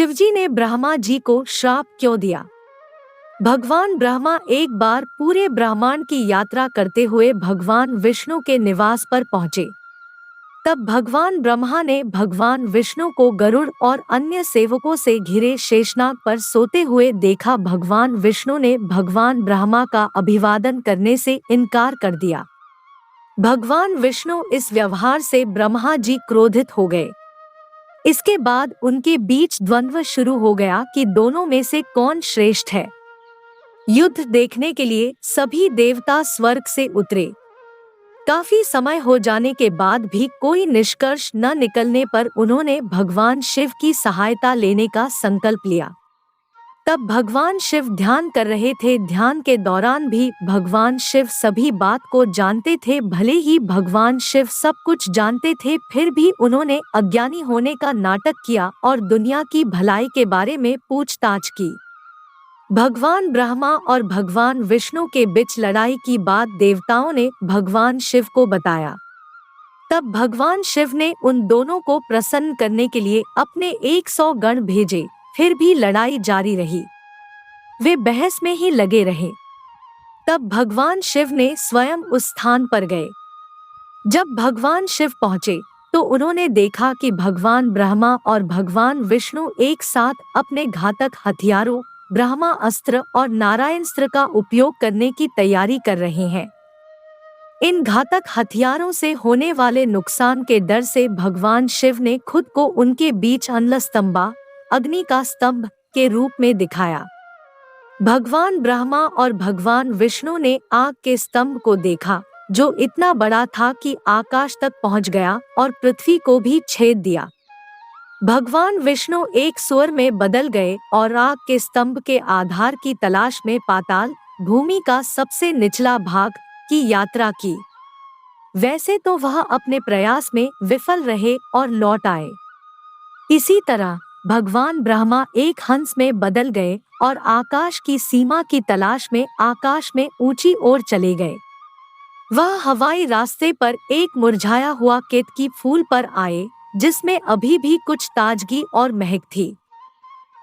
शिवजी ने ब्रह्मा जी को श्राप क्यों दिया? भगवान ब्रह्मा एक बार पूरे ब्रह्मांड की यात्रा करते हुए भगवान विष्णु के निवास पर पहुंचे। तब भगवान ब्रह्मा ने भगवान विष्णु को गरुड़ और अन्य सेवकों से घिरे शेषनाग पर सोते हुए देखा। भगवान विष्णु ने भगवान ब्रह्मा का अभिवादन करने से इनकार कर दिया। भगवान विष्णु इस व्यवहार से ब्रह्मा जी क्रोधित हो गए। इसके बाद उनके बीच द्वंद्व शुरू हो गया कि दोनों में से कौन श्रेष्ठ है। युद्ध देखने के लिए सभी देवता स्वर्ग से उतरे। काफी समय हो जाने के बाद भी कोई निष्कर्ष न निकलने पर उन्होंने भगवान शिव की सहायता लेने का संकल्प लिया। तब भगवान शिव ध्यान कर रहे थे। ध्यान के दौरान भी भगवान शिव सभी बात को जानते थे। भले ही भगवान शिव सब कुछ जानते थे, फिर भी उन्होंने अज्ञानी होने का नाटक किया और दुनिया की भलाई के बारे में पूछताछ की। भगवान ब्रह्मा और भगवान विष्णु के बीच लड़ाई की बात देवताओं ने भगवान शिव को बताया। तब भगवान शिव ने उन दोनों को प्रसन्न करने के लिए अपने 100 गण भेजे। फिर भी लड़ाई जारी रही, वे बहस में ही लगे रहे। तब भगवान शिव ने स्वयं उस स्थान पर गए। जब भगवान शिव पहुंचे तो उन्होंने देखा कि भगवान ब्रह्मा और भगवान विष्णु एक साथ अपने घातक हथियारों ब्रह्मा अस्त्र और नारायणास्त्र का उपयोग करने की तैयारी कर रहे हैं। इन घातक हथियारों से होने वाले नुकसान के डर से भगवान शिव ने खुद को उनके बीच अनलस्तंभा अग्नि का स्तंभ के रूप में दिखाया। भगवान ब्रह्मा और भगवान विष्णु ने आग के स्तंभ को देखा, जो इतना बड़ा था कि आकाश तक पहुंच गया और पृथ्वी को भी छेद दिया। भगवान विष्णु एक सुअर में बदल गए और आग के स्तंभ के आधार की तलाश में पाताल भूमि का सबसे निचला भाग की यात्रा की। वैसे तो वह अपने प्रयास में विफल रहे और लौट आए। इसी तरह भगवान ब्रह्मा एक हंस में बदल गए और आकाश की सीमा की तलाश में आकाश में ऊंची ओर चले गए। वह हवाई रास्ते पर एक मुरझाया हुआ केतकी फूल पर आए, जिसमें अभी भी कुछ ताजगी और महक थी।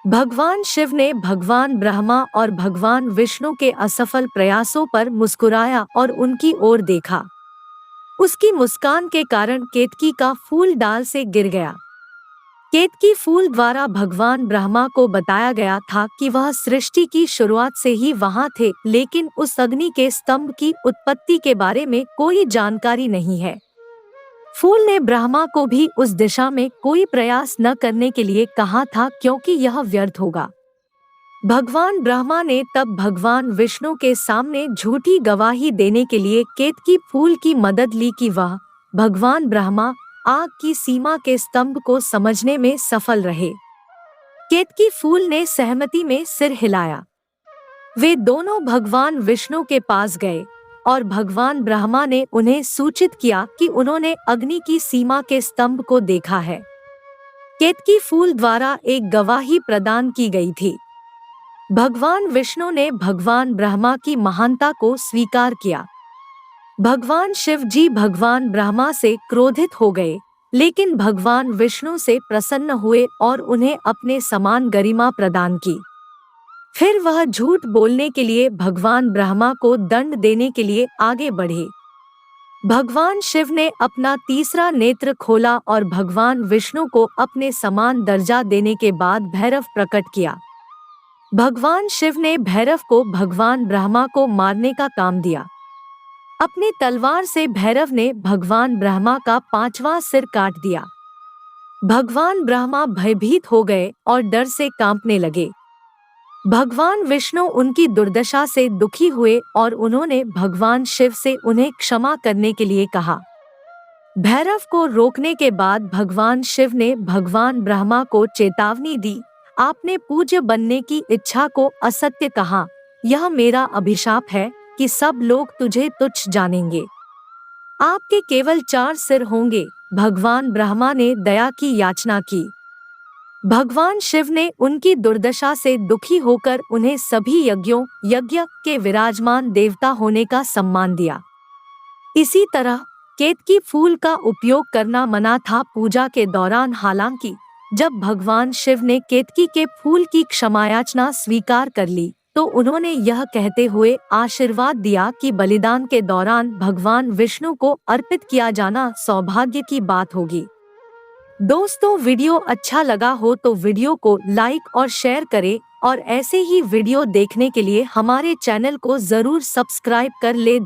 भगवान शिव ने भगवान ब्रह्मा और भगवान विष्णु के असफल प्रयासों पर मुस्कुराया और उनकी ओर देखा। उसकी मुस्कान के कारण केतकी का फूल डाल से गिर गया। केतकी फूल द्वारा भगवान ब्रह्मा को बताया गया था कि वह सृष्टि की शुरुआत से ही वहां थे, लेकिन उस अग्नि के स्तंभ की उत्पत्ति के बारे में कोई जानकारी नहीं है। फूल ने ब्रह्मा को भी उस दिशा में कोई प्रयास न करने के लिए कहा था, क्योंकि यह व्यर्थ होगा। भगवान ब्रह्मा ने तब भगवान विष्णु के सामने झूठी गवाही देने के लिए केतकी फूल की मदद ली कि वह भगवान ब्रह्मा आग की सीमा के स्तंभ को समझने में सफल रहे। केतकी फूल ने सहमति में सिर हिलाया। वे दोनों भगवान विष्णु के पास गए और भगवान ब्रह्मा ने उन्हें सूचित किया कि उन्होंने अग्नि की सीमा के स्तंभ को देखा है। केतकी फूल द्वारा एक गवाही प्रदान की गई थी। भगवान विष्णु ने भगवान ब्रह्मा की महानता को स्वीकार किया। भगवान शिव जी भगवान ब्रह्मा से क्रोधित हो गए, लेकिन भगवान विष्णु से प्रसन्न हुए और उन्हें अपने समान गरिमा प्रदान की। फिर वह झूठ बोलने के लिए भगवान ब्रह्मा को दंड देने के लिए आगे बढ़े। भगवान शिव ने अपना तीसरा नेत्र खोला और भगवान विष्णु को अपने समान दर्जा देने के बाद भैरव प्रकट किया। भगवान शिव ने भैरव को भगवान ब्रह्मा को मारने का काम दिया। अपनी तलवार से भैरव ने भगवान ब्रह्मा का 5वां सिर काट दिया। भगवान ब्रह्मा भयभीत हो गए और डर से कांपने लगे। भगवान विष्णु उनकी दुर्दशा से दुखी हुए और उन्होंने भगवान शिव से उन्हें क्षमा करने के लिए कहा। भैरव को रोकने के बाद भगवान शिव ने भगवान ब्रह्मा को चेतावनी दी, आपने पूज्य बनने की इच्छा को असत्य कहा। यह मेरा अभिशाप है कि सब लोग तुझे तुच्छ जानेंगे। आपके केवल 4 सिर होंगे। भगवान ब्रह्मा ने दया की याचना की। भगवान शिव ने उनकी दुर्दशा से दुखी होकर उन्हें सभी यज्ञ के विराजमान देवता होने का सम्मान दिया। इसी तरह केतकी फूल का उपयोग करना मना था पूजा के दौरान। हालांकि जब भगवान शिव ने केतकी के फूल की क्षमायाचना स्वीकार कर ली तो उन्होंने यह कहते हुए आशीर्वाद दिया कि बलिदान के दौरान भगवान विष्णु को अर्पित किया जाना सौभाग्य की बात होगी। दोस्तों, वीडियो अच्छा लगा हो तो वीडियो को लाइक और शेयर करें और ऐसे ही वीडियो देखने के लिए हमारे चैनल को जरूर सब्सक्राइब कर ले।